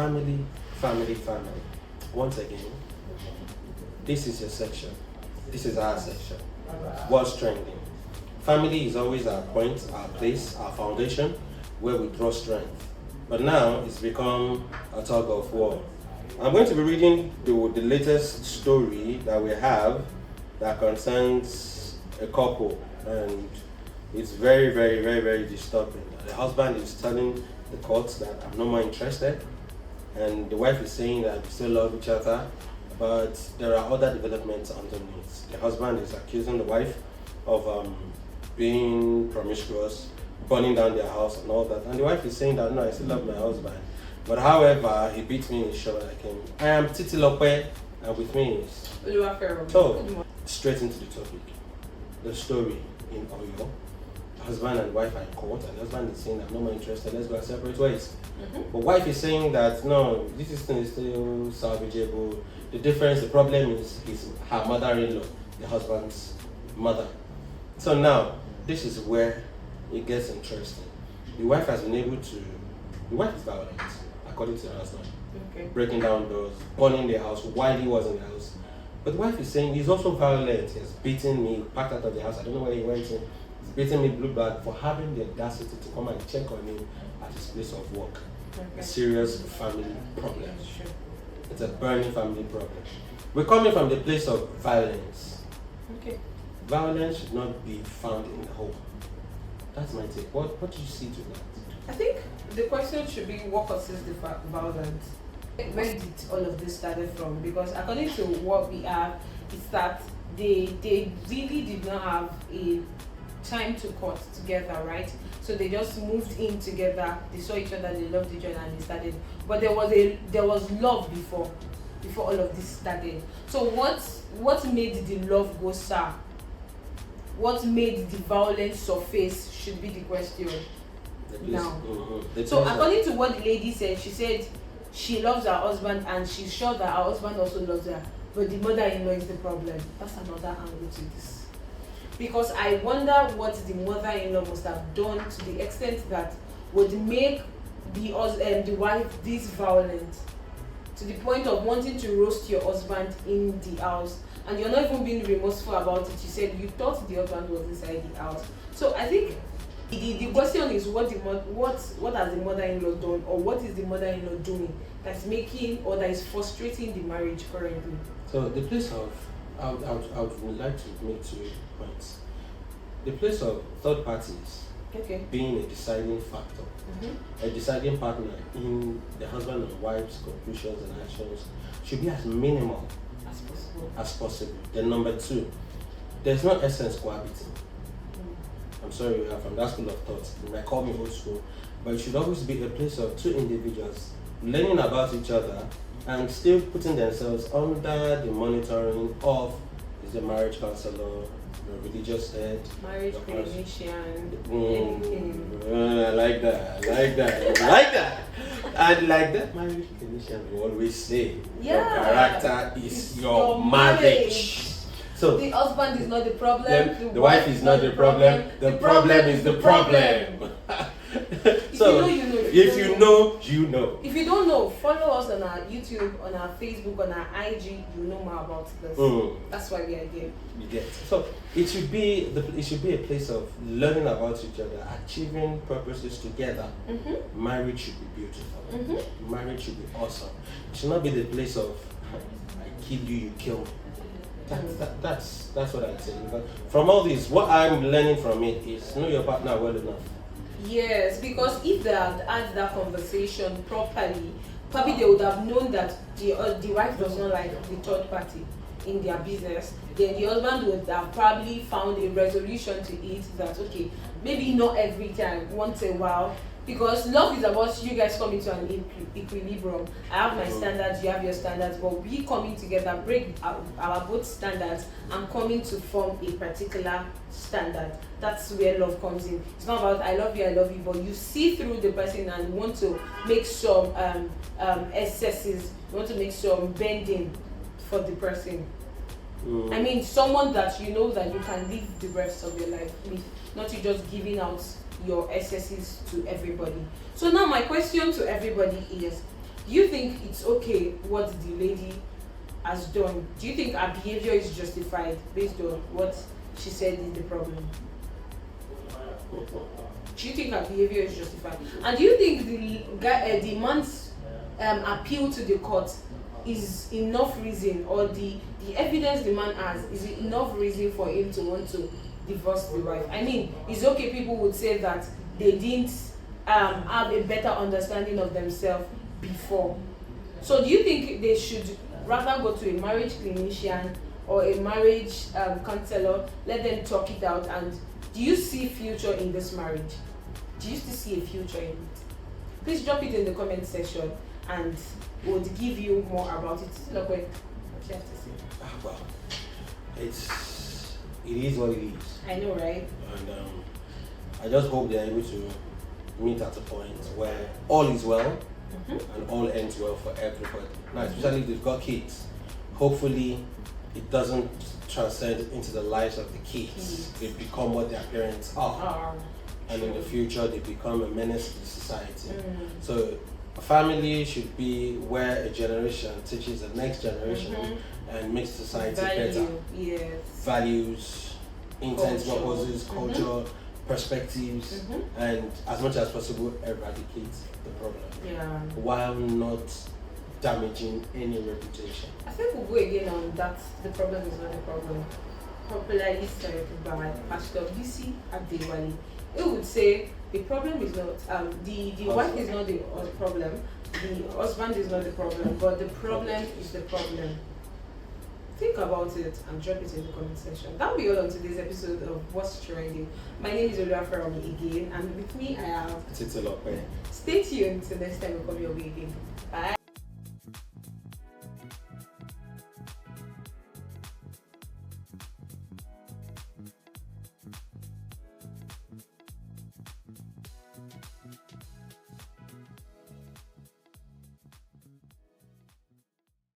family, family, family. Once again, this is your section. This is our section. What's trending? Family is always our point, our place, our foundation, where we draw strength. But now it's become a tug of war. I'm going to be reading the latest story that we have that concerns a couple, and it's very, very, very, very disturbing. The husband is telling the courts that I'm no more interested, and the wife is saying that we still love each other, but there are other developments underneath. The husband is accusing the wife of being promiscuous, burning down their house and all that, and the wife is saying that no, I still love my husband, but however, he beat me in his shoulder like him. I am Titi Lope, and with me is so straight into the topic. The story in Oyo. The husband and wife are in court, and the husband is saying I'm no more interested, let's go our separate ways. But wife is saying that no, this thing is still salvageable. The difference, the problem is her mother-in-law, the husband's mother. So now, this is where it gets interesting. The wife has been able to, the wife is violent, according to the husband. Okay. Breaking down doors, burning the house while he was in the house. But the wife is saying he's also violent. He's beating me, packed out of the house. I don't know where he went in. He's beating me blue black for having the audacity to come and check on him at his place of work. Okay. A serious family problem. Sure. It's a burning family problem. We're coming from the place of violence. Okay. Violence should not be found in the home. That's my take. What do you see to that? I think the question should be what causes the violence. Where did all of this started from? Because according to what we have, is that they really did not have a time to court together, right? So they just moved in together. They saw each other, they loved each other, and they started. But there was love before all of this started. So what made the love go sour? What made the violence surface should be the question now. So according to what the lady said, she said she loves her husband and she's sure that her husband also loves her, but the mother-in-law is the problem. That's another angle to this, because I wonder what the mother-in-law must have done to the extent that would make the wife this violent to the point of wanting to roast your husband in the house, and you're not even being remorseful about it. You said you thought the husband was inside the house. So I think the question is what has the mother-in-law done, or what is the mother-in-law doing that's making or that is frustrating the marriage currently? So the place of, I would like to make 2 points. The place of third parties being a deciding factor, a deciding partner in the husband and wife's conclusions and actions should be as minimal as possible. Then number 2, there's no essence cohabiting. I'm sorry, we are from that school of thought. You might call me old school, but it should always be a place of 2 individuals learning about each other and still putting themselves under the monitoring of the marriage counselor, the religious head, marriage clinician, I like that. And like that marriage clinician will always say, your character is your marriage. So the husband is not the problem, the wife is not the problem, the problem is the problem. So if you know, you know. If you don't know, follow us on our YouTube, on our Facebook, on our IG. You know more about this. That's why we are here. You get. So it should be a place of learning about each other, achieving purposes together. Marriage should be beautiful. Marriage should be awesome. It should not be the place of I kill you, you kill me. That's what I'd say. But from all this, what I'm learning from it is know your partner well enough. Yes, because if they had had that conversation properly, probably they would have known that the wife does not like the third party in their business. Then the husband would have probably found a resolution to it that okay, maybe not every time, once a while. Because love is about you guys coming to an equilibrium. I have my standards, you have your standards, but we coming together, break our both standards and coming to form a particular standard. That's where love comes in. It's not about I love you, but you see through the person and want to make some excesses, you want to make some bending for the person. I mean, someone that you know that you can live the rest of your life with, not you just giving out your excesses to everybody. So now my question to everybody is, Do you think it's okay what the lady has done? Do you think her behavior is justified based on what she said is the problem? Do you think her behavior is justified? And do you think the man's appeal to the court is enough reason, or the evidence the man has is enough reason for him to want to divorce the wife? I mean, it's okay, people would say that they didn't have a better understanding of themselves before. So do you think they should rather go to a marriage clinician or a marriage counselor, let them talk it out? And do you see future in this marriage? Do you still see a future in it? Please drop it in the comment section and we'll give you more about it. Look, what you have to say. Well, it is what it is. I know, right? And I just hope they're able to meet at a point where all is well and all ends well for everybody. Now, especially if they've got kids. Hopefully, it doesn't transcend into the lives of the kids. They become what their parents are. And in the future, they become a menace to society. So, a family should be where a generation teaches the next generation and makes society better. Yes. Values, intents, Culture. purposes, culture, perspectives, and as much as possible eradicate the problem while not damaging any reputation. I think we'll go again on that. The problem is not a problem. Popularly said by Pastor BC Adewale. He would say the problem is not the wife is not the problem, the husband is not the problem, but the problem is the problem. Think about it and drop it in the comment section. That will be all on today's episode of What's Trending. My name is Oluwaferomi again, and with me I have Titilope. Stay tuned till next time we come your way again.